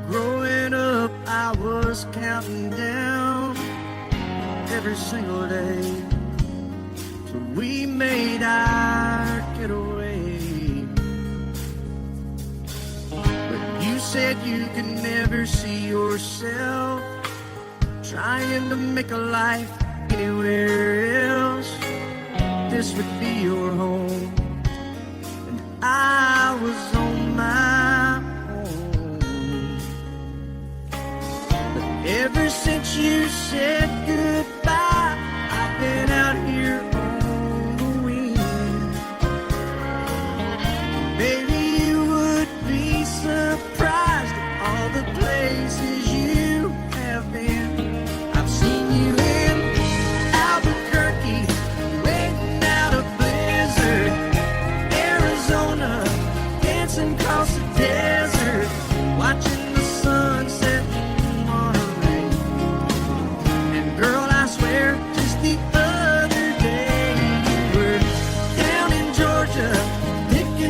Growing up, I was counting down every single day till we made our getaway. But you said you could never see yourself trying to make a life anywhere else. This would be your home. I was on my own. But ever since you said goodbye, I've been out here on the wing. Maybe you would be surprised at all the places you have been. I've seen you in Albuquerque, waiting out a blizzard. Arizona, dancing across the desert, watching the sunset in Monterey. And girl, I swear, just the other day, you were down in Georgia, picking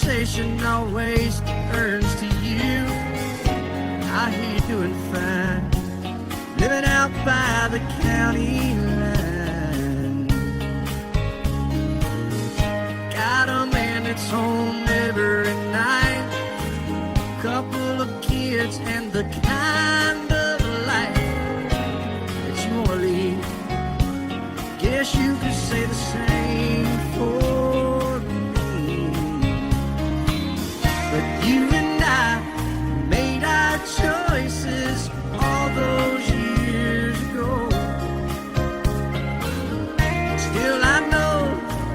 conversation always turns to you. I hear you doing fine, living out by the county line. Got a man that's home every night, couple of kids and the kind of life that you wanna lead. Guess you could say the same for me. But you and I made our choices all those years ago. Still I know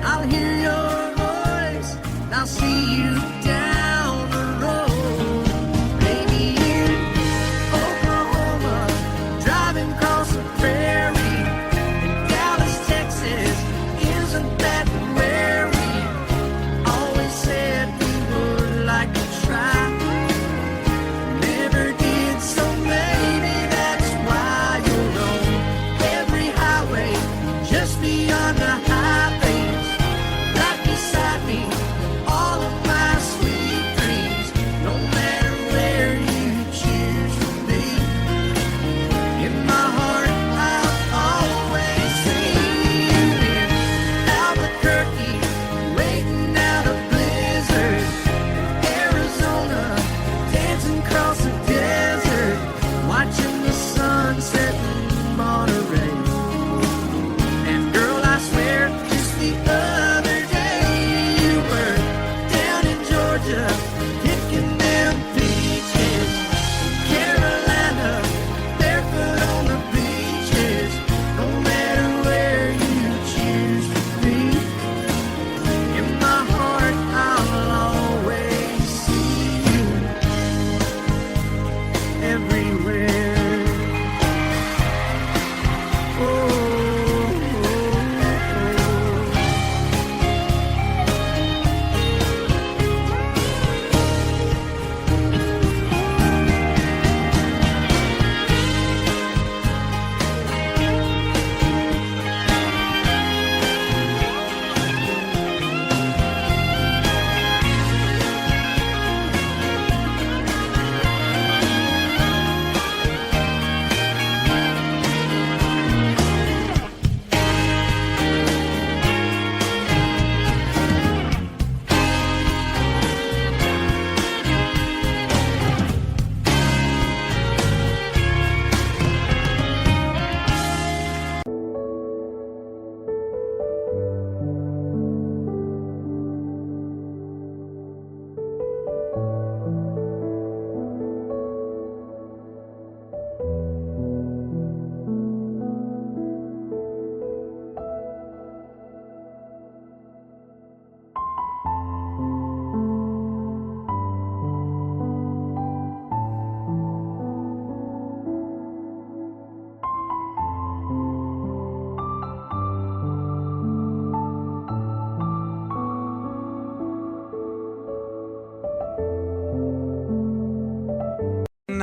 I'll hear your voice and I'll see you down the road. Maybe in Oklahoma, driving across the prairie, in Dallas, Texas, isn't that where we always said we would like to try? Never did, so maybe that's why you're on every highway, just beyond the highways, right beside me, all of my sweet dreams. No matter where you choose to be, in my heart I'll always see you in Albuquerque, waiting out a blizzard, Arizona, dancing across the desert, watching the sunset in Monterey. And girl, I swear, just the other day you were down in Georgia, picking them peaches. Carolina, barefoot on the beaches. No matter where you choose to be, in my heart I'll always see you everywhere. Oh, oh, oh.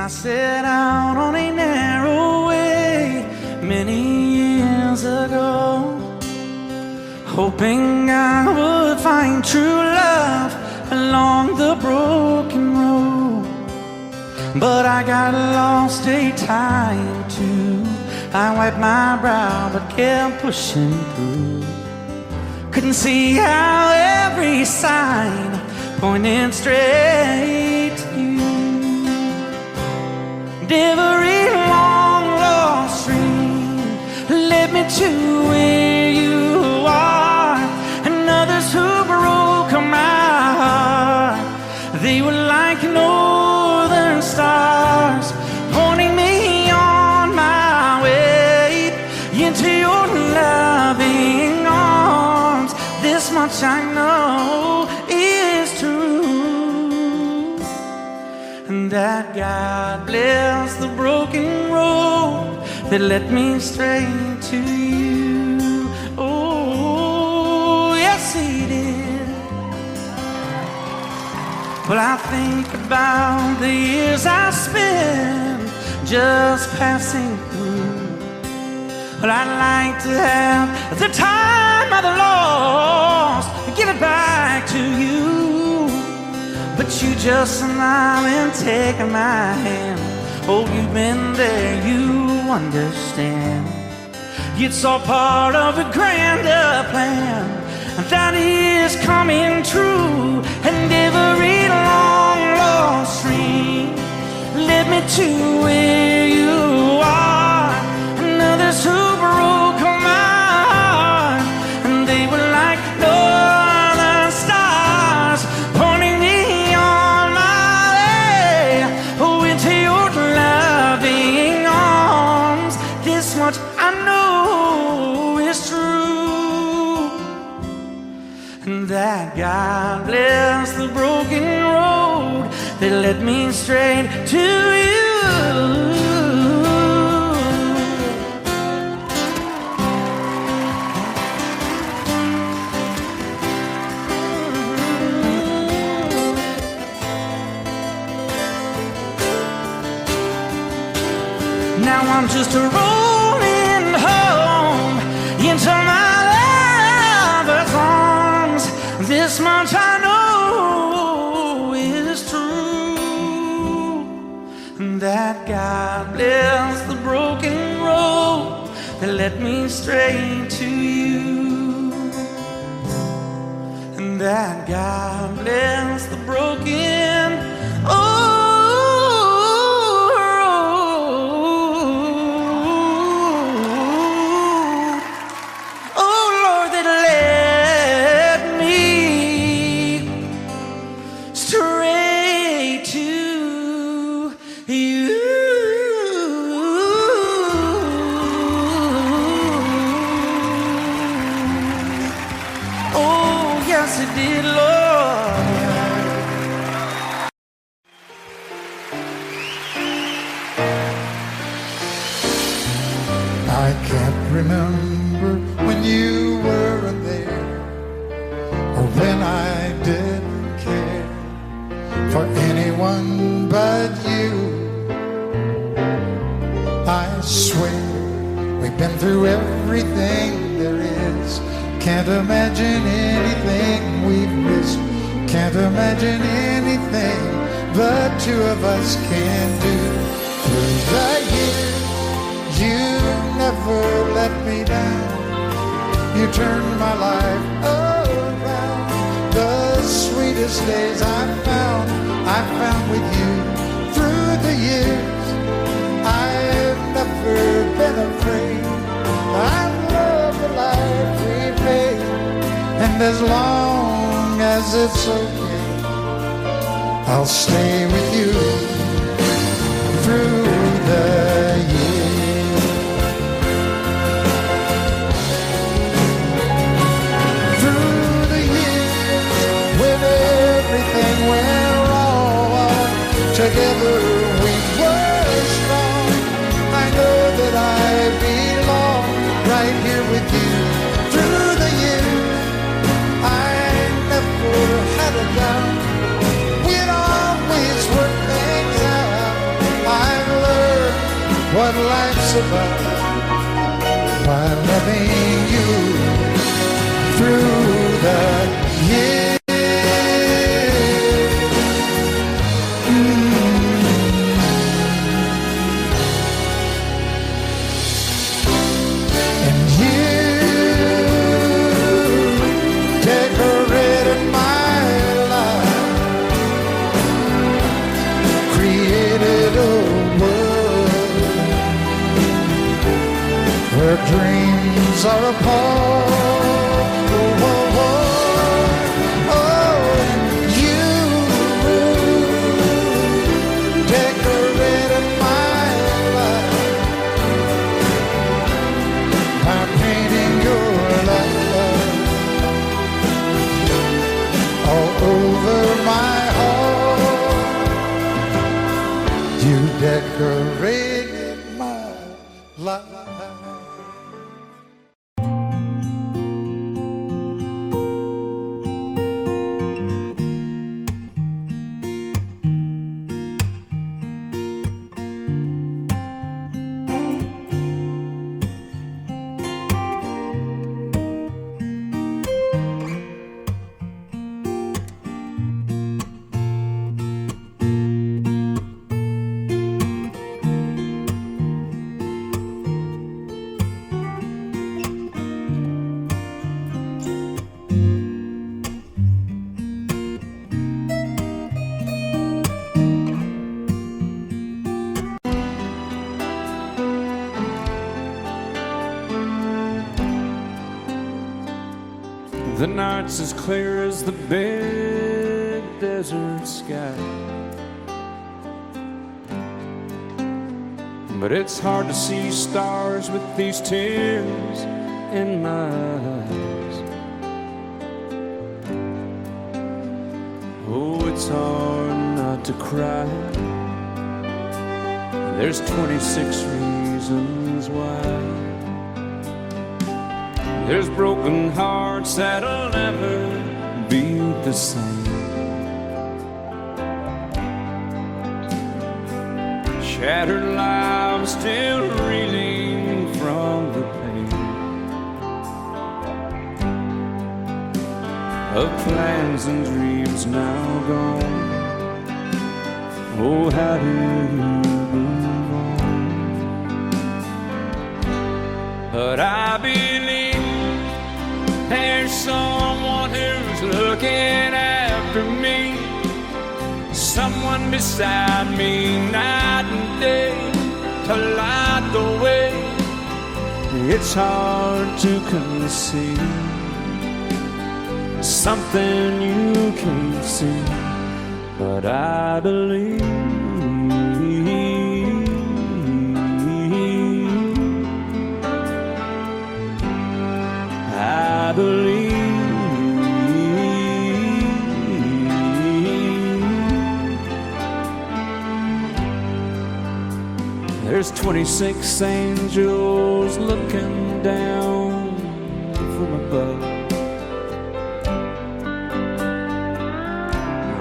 I set out on a narrow way many years ago, hoping I would find true love along the broken road. But I got lost a time or two. I wiped my brow but kept pushing through. Couldn't see how every sign pointed straight to you. Every long lost dream led me to where you are, and others who broke my heart, they were like northern stars, pointing me on my way into your loving arms. This much I know is true, and that God bless the broken road that led me straight to you. Oh, yes, He did. Well, I think about the years I spent just passing through. Well, I'd like to have the time I've lost, give it back to you. but you just smile and take my hand. Oh, you've been there, you understand. It's all part of a grander plan that is coming true. And every long lost dream led me to where you are. And others who broke my heart, and they were like northern stars, pointing me on my way. Oh, into your loving arms. This much I know is true, and that God bless the broken road that led me straight to you. Now I'm just rolling home into my lover's arms. This much I know is true, that God bless the broken road that led me straight to you, and that God bless the broken I can't remember when you weren't there, or when I didn't care for anyone but you. I swear we've been through everything there is. Can't imagine anything we've missed. Can't imagine anything the two of us can do. Through the years, you never let me down. You turned my life around. The sweetest days I found with you. Through the years, I've never been afraid. I love the life we made, and as long as it's okay, I'll stay with you through the years. Through the years, when everything went wrong, together we were strong. I know that I belong right here with you. Through the years, I never had a doubt. We'd always work things out. I've learned what life's about by loving you through the years. And you decorated my life, created a world where dreams are apart. Oh, oh, oh, oh, you decorated my life by painting your love all over my heart. You decorated my life. The night's as clear as the big desert sky. But it's hard to see stars with these tears in my eyes. Oh, it's hard not to cry. There's 26 reasons why. There's broken hearts that'll never be the same. Shattered lives still reeling from the pain of plans and dreams now gone. Oh, how do you move on? But I believe there's someone who's looking after me, someone beside me night and day to light the way. It's hard to conceive something you can't see, but I believe. I believe. There's 26 angels looking down from above,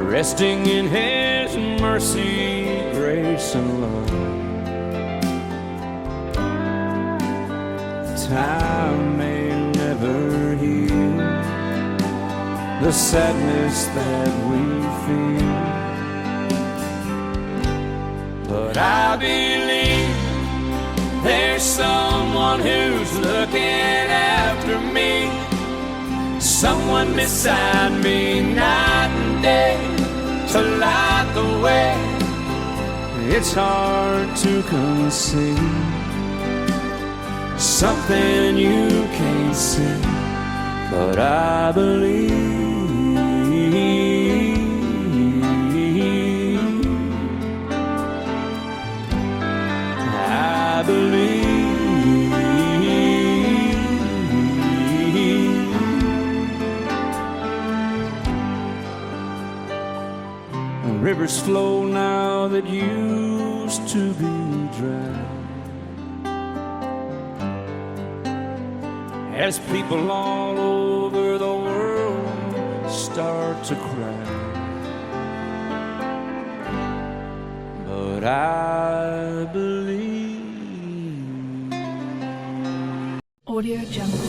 resting in His mercy, grace, and love. Time may never heal the sadness that we feel, but I believe there's someone who's looking after me, someone beside me night and day to light the way. It's hard to conceive something you can't see, but I believe. I believe. Rivers flow now that used to be dry, as people all over the world start to cry. But I believe. Audio Jungle.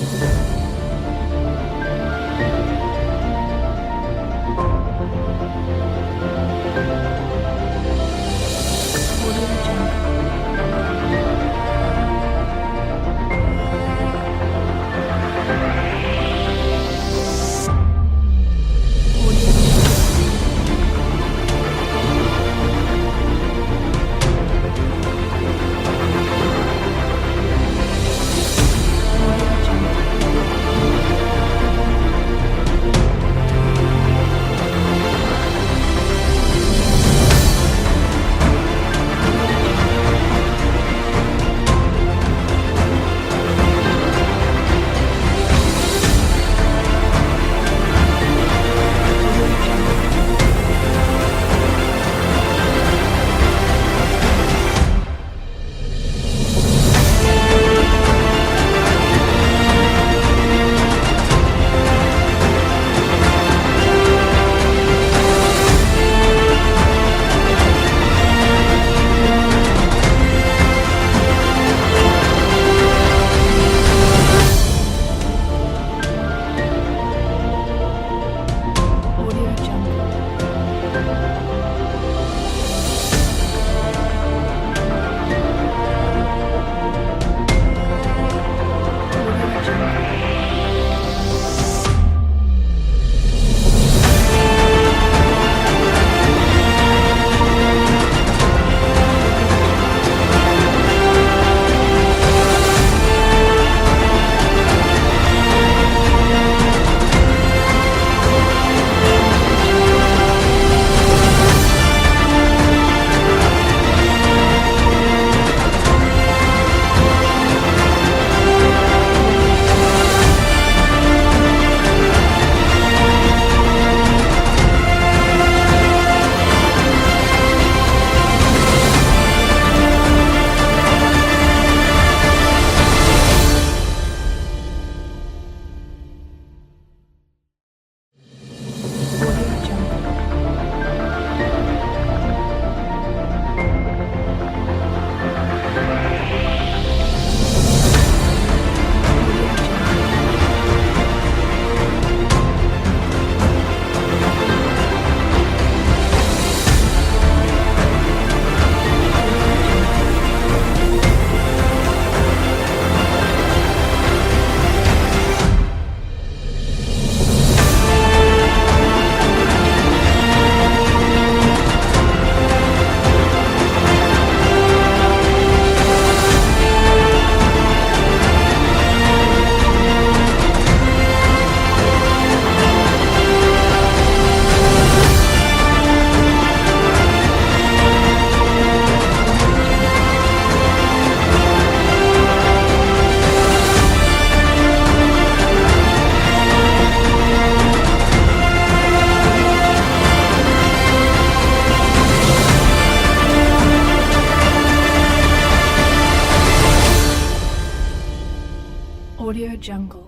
Jungle.